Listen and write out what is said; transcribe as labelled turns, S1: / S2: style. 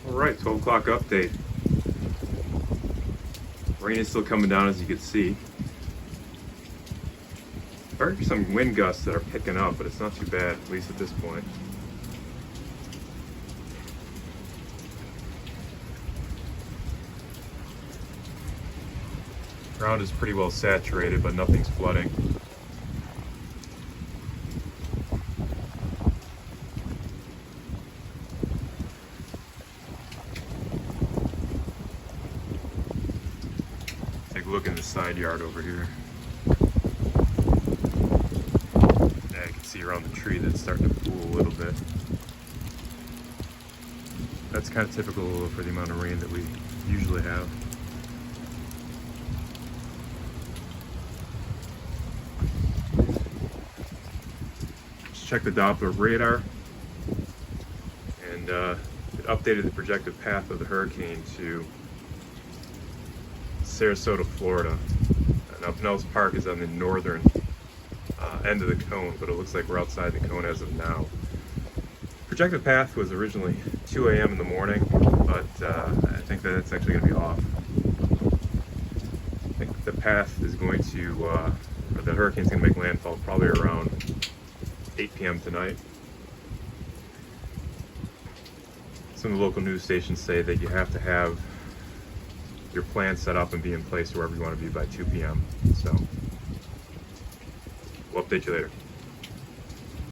S1: Alright, 12 o'clock update. Rain is still coming down, as you can see. There are some wind gusts that are picking up, but it's not too bad, at least at this point. Ground is pretty well saturated, but nothing's flooding. Take a look in the side yard over here. Yeah, you can see around the tree that's starting to pool a little bit. That's kind of typical for the amount of rain that we usually have. Just check the Doppler radar, and it updated the projected path of the hurricane to Sarasota, Florida. Now Pinellas Park is on the northern end of the cone, but it looks like we're outside the cone as of now. Projected path was originally 2 a.m. in the morning, but I think that it's actually going to be off. I think the path is going to, or the hurricane's going to make landfall probably around 8 p.m. tonight. Some of the local news stations say that you have to have your plan set up and be in place wherever you want to be by 2 p.m. So we'll update you later.